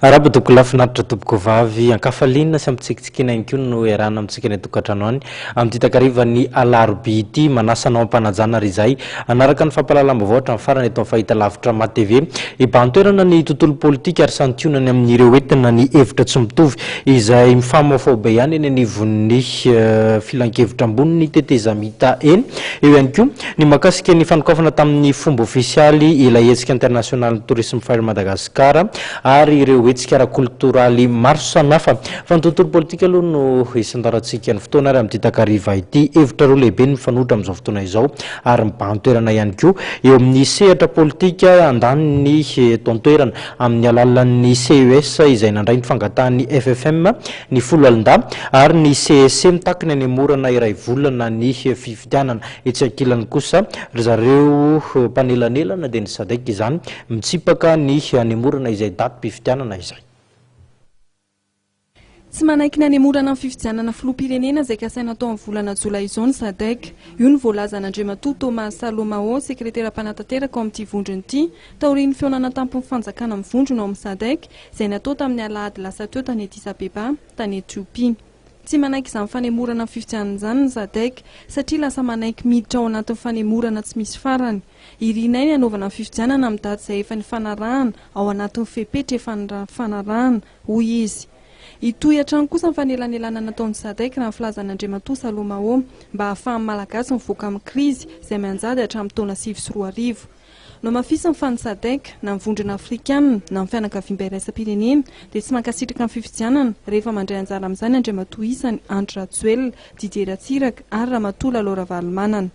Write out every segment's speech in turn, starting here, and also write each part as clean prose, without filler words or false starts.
Arabadoko lafinaritra toboko vavy ankafalina sy ampitsikitsikina ihany koa no iarahana amintsika ny tokantrano any amin'ny takarivan'ny alarobia ity manasanao ampanajana ry izay anaraka ny fampahalalam-baovao hatramin'ny farany eto amin'ny fahitalavitra matv ibantoerana ny tontolo politika ary santionany amin'ireo entina ny hevitra tsy mitovy izay mifamaofao be ihany eny anivon'ny filan-kevitra ambony ny tetezamita eny eo ihany koa ny mahakasika ny fanokafana tamin'ny fomba ofisialy ilay hetsika international tourisme fair Madagasikara ary ireo hetsika ara-kultoraly maro samihafa fa ny tontolo politika aloha no isandarantsika ny fotoana ary amin'ny takariva ity hevitra roa lehibe ny mifanohitra amin'izao fotoana izao ary mibantoerana ihany koa eo amin'ny sehatra politika andaniny tontoerana amin'ny alalan'ny CES izay nandray ny fangatahany FFM ny folo alinda ary ny CSC mitakiny any amorana iray volana ny fifidianana etsy ankilany kosa ry zareo mpanelanelana dia ny SADC izany mitsipaka ny any amorana izay daty mpifidianana izay. Tsy manaiky ny anemorana amin'ny fifidianana filoham-pirenena izay kasaina tao amin'ny volana Jolay izao ny SADC. Io ny voalaza an'Andriamatoa Thomas Salomao, sekretera mpanatanteraka ao amin'ity vondrony ity, taorian'ny fionana tampon'ny fanjakana amin'ny vondrona ao amin'ny SADC izay natao tamin'ny alahady lasa teo tany Addis Abeba tany Etiopia. Tsy manaiky izany fanemorana amin'ny fifidianana izany ny SADC satria lasa manaiky miditra ao anatin'ny fanemorana tsy misy farany. Irinay ny anaovana fifidianana amin'ny daty izay efa nifanarahana ao anatin'ny fepetra fanarahana hoy izy. Itoy hatrany kosa ny fanelanelana nataon'ny SADC raha ny filazan'Andriamatoa Salomao mba hahafahan'ny malagasy mivoaka amin'ny krizy izay mianjady hatramin'ny taona 2024. No mafisa ny fan'ny SADC na mivondrona Afrikana na ny fianakaviam-be iraisam-pirenena dia tsy mankasitraka ny fifidianana rehefa mandray anjara amin'izany Andriamatoa isany Andry Rajoelina, Didier Ratsiraka ary Ramatoa Laura Valomanana.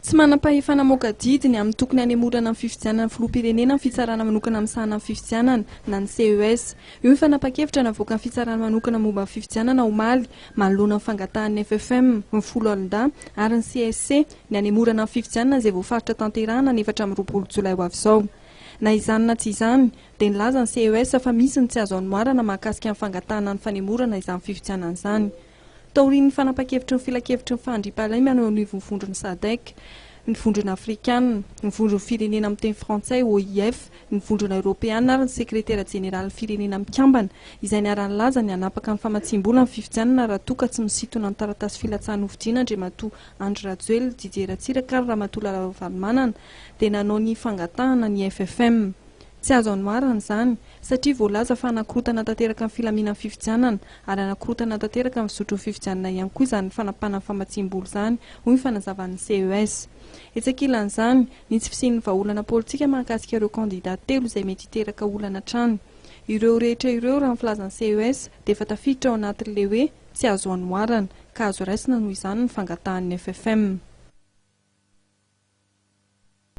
Tsy manam-pahefana moka didiny amin'ny tokony hanemorana amin'ny fifidianana filoham-pirenena amin'ny fitsarana manokana amin'ny sahana amin'ny fifidianana na ny CES. Io ny fanapa-kevitra navoaka ny fitsarana manokana momba amin'ny fifidianana omaly manoloana ny fangatahan'ny FFM ny folo alinda ary ny CSC ny hanemorana amin'ny fifidianana izay voafaritra tanterahana ny 4 Jolay ho avy izao. Na izany na tsy izany dia nilaza ny CES fa misy ny tsy azo anoharana mahakasika ny fangatahana ny fanemorana izany fifidianana izany. Taorian'ny fanapa-kevitry ny filakevitry ny fandriam-pahalemana eo anivon'ny vondrony SADC, ny vondrona Afrikana, ny vondrona firenena amin'ny teny frantsay OIF, ny vondrona Europeana ary ny sekretera jeneraly firenena mikambana izay niara-nilaza ny hanapaka ny famatsim-bola ny fifidianana raha toa ka tsy misintona ny taratasy filatsahana hovidiana Andriamatoa Andry Rajoelina, Didier Ratsiraka ary Ramatoa Laura Valomanana dia nanao ny fangatahana ny FFM. Tsy azo anoharana izany satria voalaza fa anakorotana tanteraka amin'ny filaminana fifidianana ary anakorotana tanteraka amin'ny sotro fifidianana ihany koa izany fanapana ny famatsim-bola izany hoy ny fanazavan'ny CES. Etsy ankilan'izany ny tsy fisian'ny vahaolana politika mahakasika ireo kandidaty telo izay mety hiteraka olana hatrany. Ireo rehetra ireo raha ny filazan'ny CES dia efa tafiditra ao anatin'ilay hoe tsy azo anoharana ka azo raisina noho izany ny fangatahan'ny FFM.